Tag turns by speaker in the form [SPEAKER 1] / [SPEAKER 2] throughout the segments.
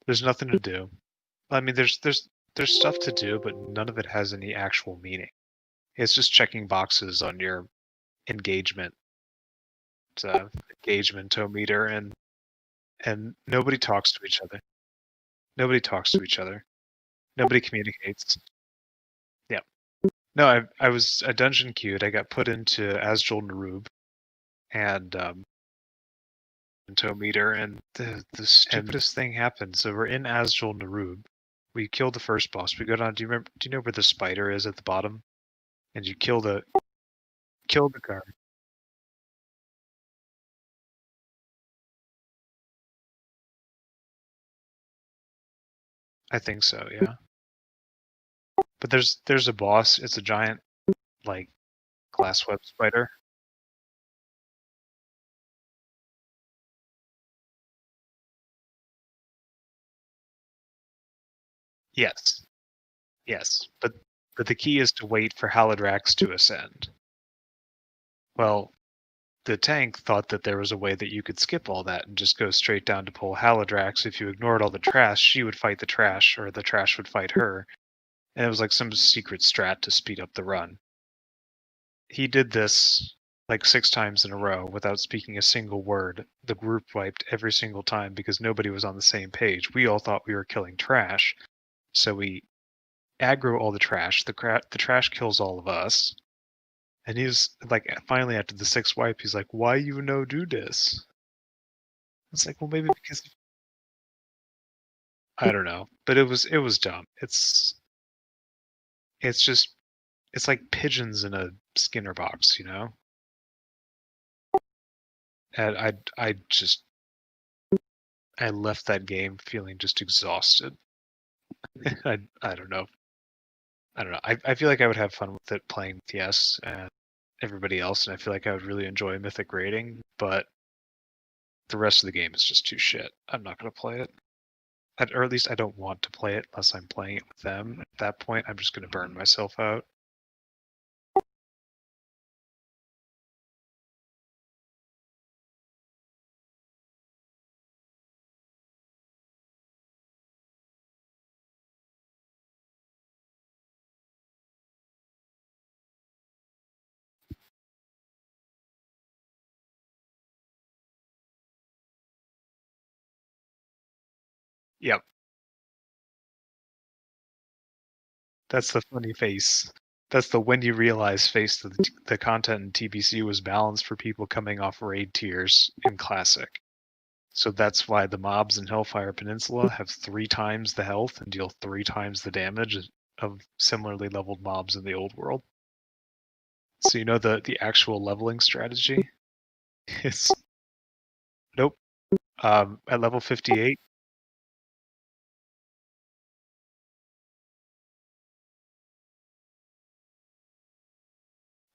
[SPEAKER 1] There's nothing to do. I mean, there's stuff to do, but none of it has any actual meaning. It's just checking boxes on your engagement engagementometer, and nobody talks to each other. Nobody talks to each other. Nobody communicates. Yeah. No, I was a dungeon queued. I got put into Asjol Narub and meter, and the stupidest thing happened. So we're in Asjol Narub. We killed the first boss. We go down. Do you know where the spider is at the bottom? And you kill the guard. I think so, yeah. But there's a boss. It's a giant like glass web spider. Yes. Yes. But the key is to wait for Halidrax to ascend. Well, the tank thought that there was a way that you could skip all that and just go straight down to pull Halidrax. If you ignored all the trash, she would fight the trash, or the trash would fight her. And it was like some secret strat to speed up the run. He did this like 6 times in a row without speaking a single word. The group wiped every single time because nobody was on the same page. We all thought we were killing trash, so we aggro all the trash. The trash kills all of us. And he's like, finally after the 6th wipe, he's like, "Why you no do this?" It's like, well, maybe because I don't know, but it was dumb. It's just it's like pigeons in a Skinner box, you know. And I left that game feeling just exhausted. I don't know. I don't know. I feel like I would have fun with it playing TS and everybody else, and I feel like I would really enjoy Mythic raiding, but the rest of the game is just too shit. I'm not going to play it. Or at least I don't want to play it unless I'm playing it with them. At that point, I'm just going to burn myself out. Yep. That's the funny face. That's the when you realize face that the content in TBC was balanced for people coming off raid tiers in Classic. So that's why the mobs in Hellfire Peninsula have 3 times the health and deal 3 times the damage of similarly leveled mobs in the old world. So you know the actual leveling strategy is nope. At level 58,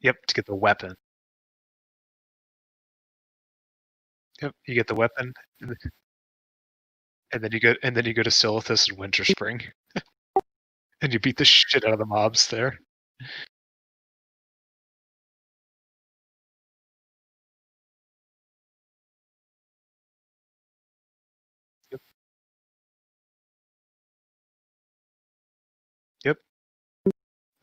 [SPEAKER 1] yep, to get the weapon. Yep, you get the weapon, and then you go to Silithus and Winter Spring, and you beat the shit out of the mobs there. Yep. Yep.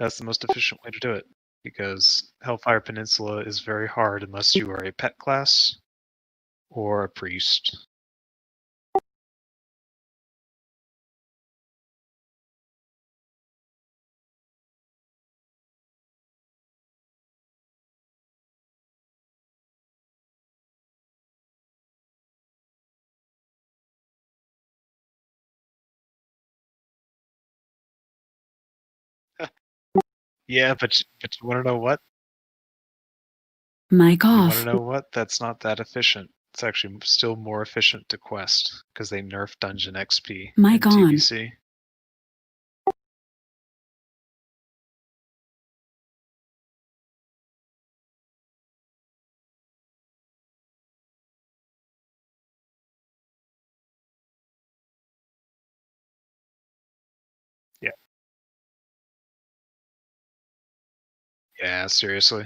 [SPEAKER 1] That's the most efficient way to do it, because Hellfire Peninsula is very hard unless you are a pet class or a priest. Yeah, but you want to know what?
[SPEAKER 2] Mic
[SPEAKER 1] You want to
[SPEAKER 2] off.
[SPEAKER 1] know what? That's not that efficient. It's actually still more efficient to quest because they nerf dungeon XP
[SPEAKER 2] Mic
[SPEAKER 1] in
[SPEAKER 2] on.
[SPEAKER 1] TBC. Yeah. Yeah, seriously.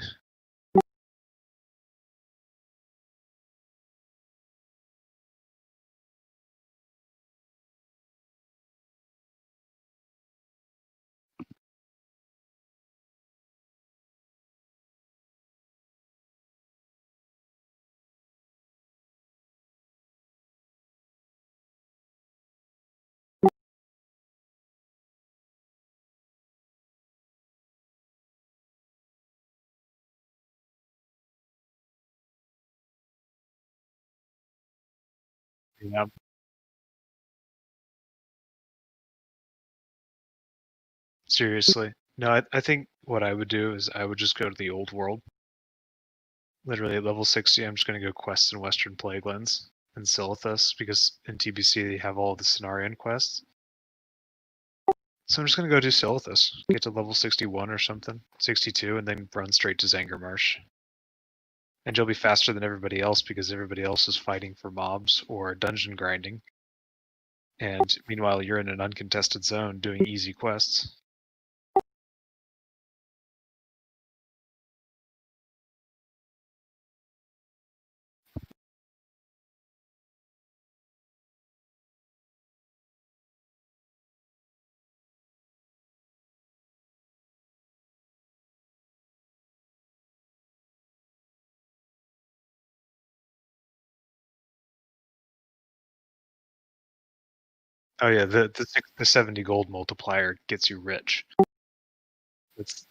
[SPEAKER 1] Yeah. Seriously. No, I think what I would do is I would just go to the old world. Literally at level 60, I'm just going to go quests in Western Plaguelands and Silithus because in TBC they have all the Cenarian quests. So I'm just going to go do Silithus, get to level 61 or something, 62, and then run straight to Zangarmarsh. And you'll be faster than everybody else because everybody else is fighting for mobs or dungeon grinding. And meanwhile, you're in an uncontested zone doing easy quests. Oh yeah, the 70 gold multiplier gets you rich. It's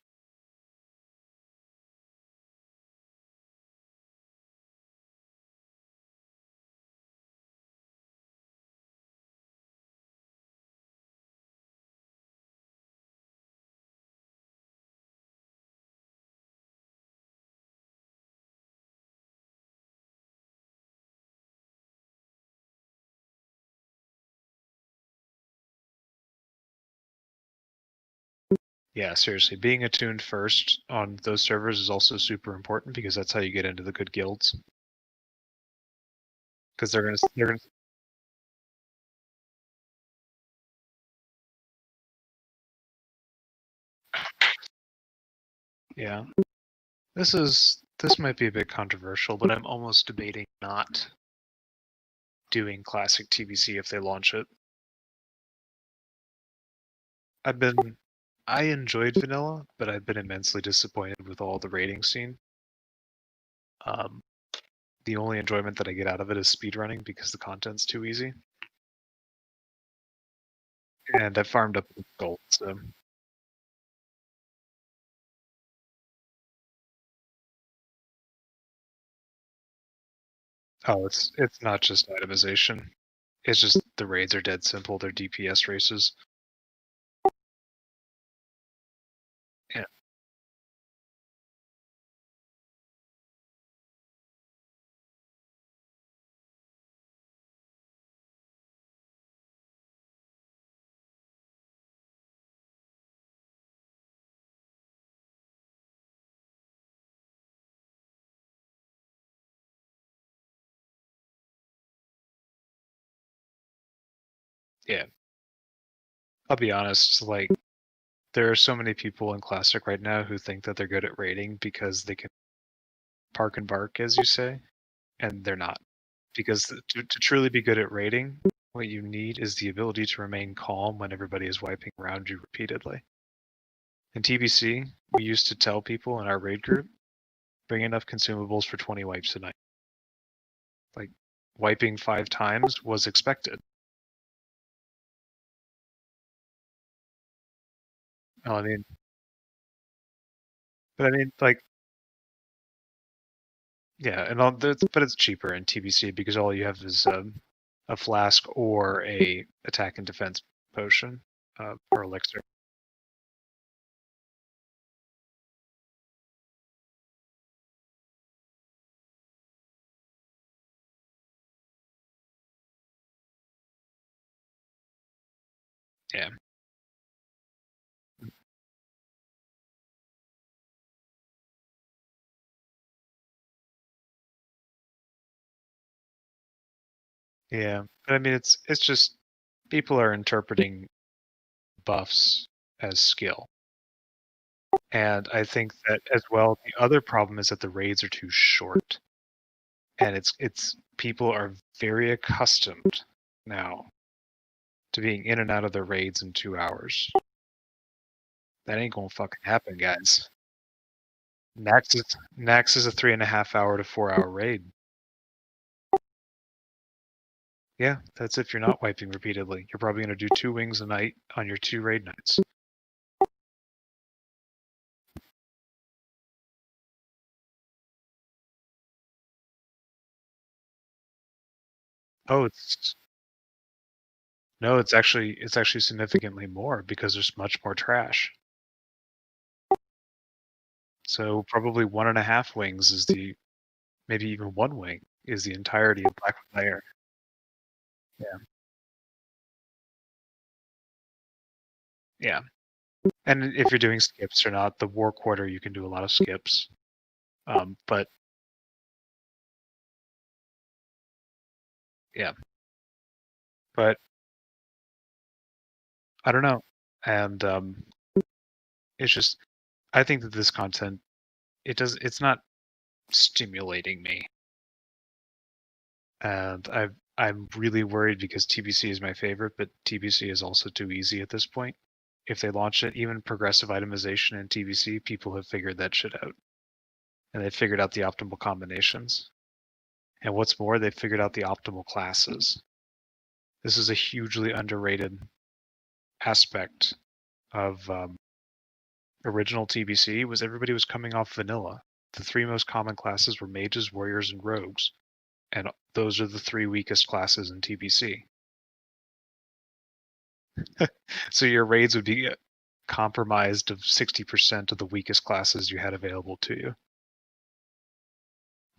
[SPEAKER 1] Yeah, seriously, being attuned first on those servers is also super important because that's how you get into the good guilds. Because they're gonna yeah. This might be a bit controversial, but I'm almost debating not doing classic TBC if they launch it. I've been I enjoyed vanilla, but I've been immensely disappointed with all the rating scene. Um, the only enjoyment that I get out of it is speedrunning because the content's too easy. And I farmed up gold, so it's not just itemization. It's just the raids are dead simple. They're DPS races. Yeah, yeah. I'll be honest, like there are so many people in Classic right now who think that they're good at raiding because they can park and bark, as you say, and they're not. Because to truly be good at raiding, what you need is the ability to remain calm when everybody is wiping around you repeatedly. In TBC, we used to tell people in our raid group, bring enough consumables for 20 wipes a night. Like, wiping 5 times was expected. Oh, I mean, but I mean, like, yeah, and but it's cheaper in TBC because all you have is a flask or a attack and defense potion or elixir. Yeah, yeah. But I mean, it's just people are interpreting buffs as skill, and I think that as well. The other problem is that the raids are too short, and it's people are very accustomed now to being in and out of their raids in 2 hours. That ain't gonna fucking happen, guys. Nax is a 3.5 hour to 4 hour raid. Yeah, that's if you're not wiping repeatedly. You're probably going to do 2 wings a night on your 2 raid nights. Oh, it's no, it's actually significantly more because there's much more trash. So probably 1.5 wings is the maybe even 1 wing is the entirety of black layer. Yeah. Yeah. And if you're doing skips or not, the war quarter you can do a lot of skips. But yeah, but I don't know. And it's just I think that this content it's not stimulating me. And I'm really worried because TBC is my favorite, but TBC is also too easy at this point. If they launch it, even progressive itemization in TBC, people have figured that shit out. And they've figured out the optimal combinations. And what's more, they've figured out the optimal classes. This is a hugely underrated aspect of original TBC was everybody was coming off vanilla. The three most common classes were mages, warriors, and rogues. And those are the three weakest classes in TBC. So your raids would be compromised of 60% of the weakest classes you had available to you.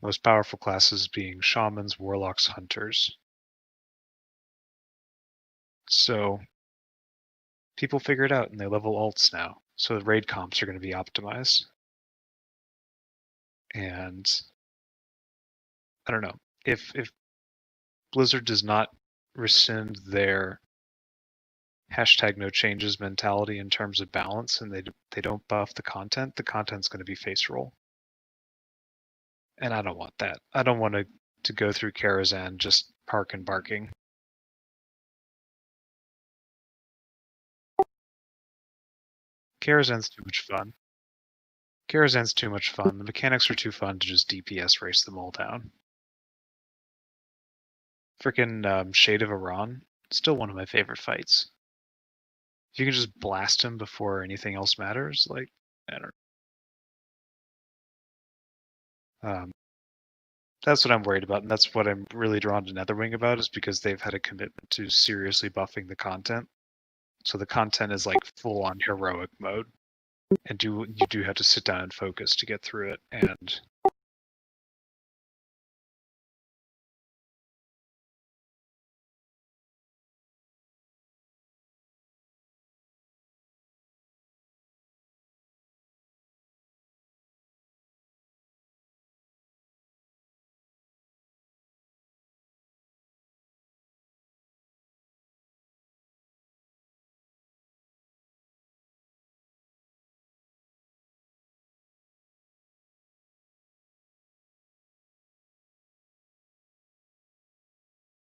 [SPEAKER 1] Most powerful classes being shamans, warlocks, hunters. So people figure it out and they level alts now. So the raid comps are going to be optimized. And I don't know. If Blizzard does not rescind their hashtag no changes mentality in terms of balance and they don't buff the content's going to be face roll. And I don't want that. I don't want to go through Karazhan just park and barking. Karazhan's too much fun. Karazhan's too much fun. The mechanics are too fun to just DPS race them all down. Frickin' Shade of Iran, still one of my favorite fights. If you can just blast him before anything else matters, like, I don't know. That's what I'm worried about, and that's what I'm really drawn to Netherwing about, is because they've had a commitment to seriously buffing the content. So the content is like full on heroic mode, and you do have to sit down and focus to get through it. And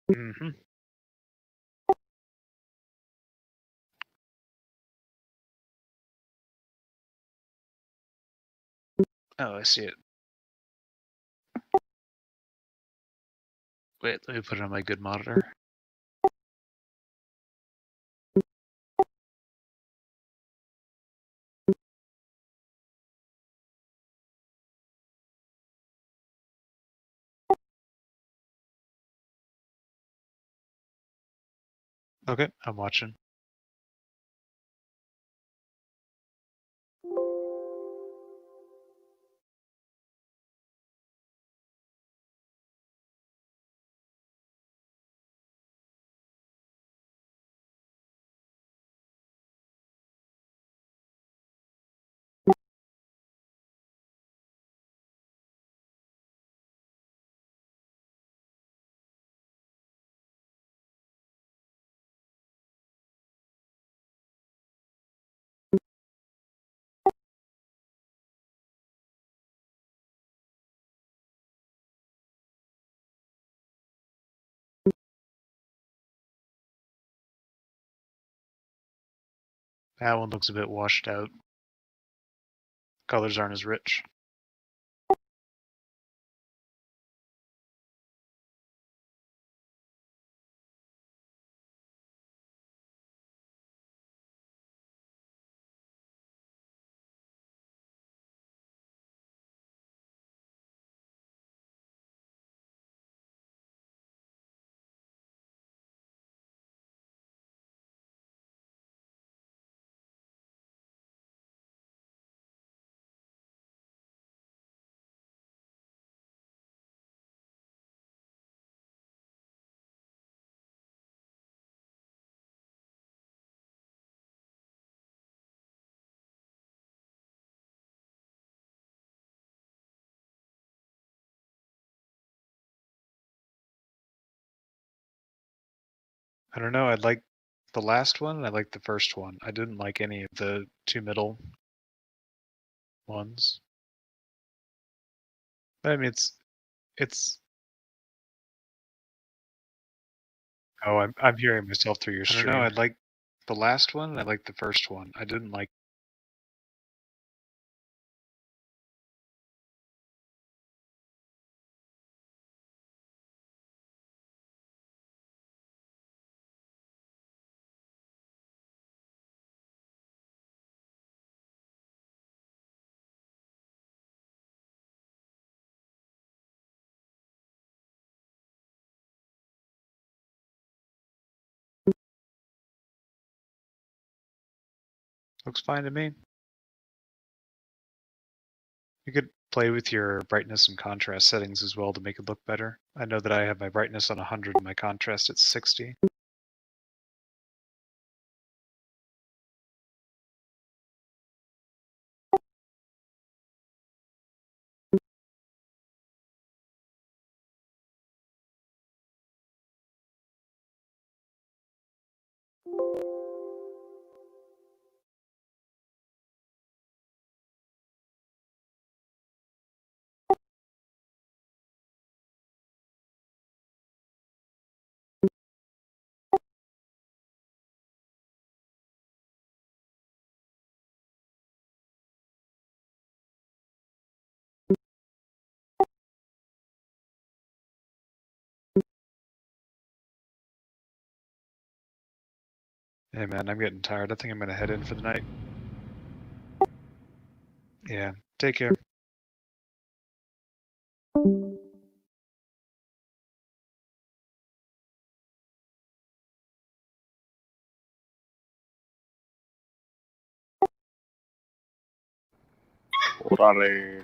[SPEAKER 1] mhm. Oh, I see it. Wait, let me put it on my good monitor. Okay, I'm watching. That one looks a bit washed out. Colors aren't as rich. I don't know. I like the last one and I like the first one. I didn't like any of the two middle ones. But I mean, it's. Oh, I'm hearing myself through your stream. I don't know. I like the last one and I like the first one. I didn't like. Looks fine to me. You could play with your brightness and contrast settings as well to make it look better. I know that I have my brightness on 100 and my contrast at 60. Hey man, I'm getting tired. I think I'm gonna head in for the night. Yeah, take care.
[SPEAKER 2] Órale.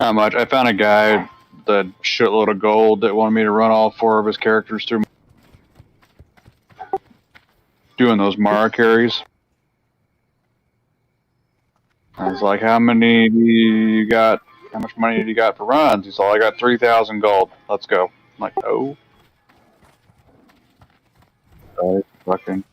[SPEAKER 2] Not much. I found a guy that shitload of gold that wanted me to run all 4 of his characters through doing those Mara carries. I was like, how many do you got? How much money do you got for runs? He's all, I got 3,000 gold. Let's go. I'm like, oh. Fucking.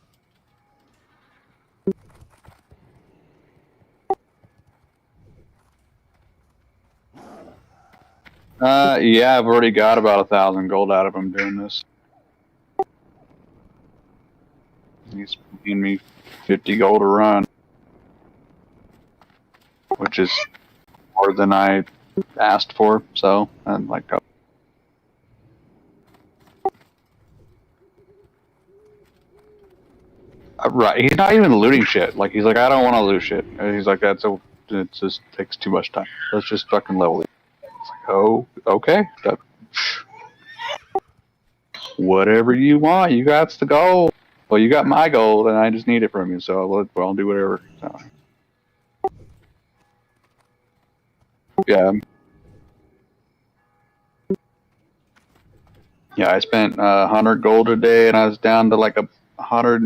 [SPEAKER 2] Yeah, I've already got about 1,000 gold out of him doing this. He's paying me 50 gold a run, which is more than I asked for. So I'm like, oh. Right, he's not even looting shit. Like, he's like, I don't want to loot shit. And he's like, it just takes too much time. Let's just fucking level it. It's like, oh, okay. Whatever you want, you got the gold. Well, you got my gold, and I just need it from you, so I'll do whatever. So, yeah. Yeah, I spent 100 gold a day, and I was down to like 100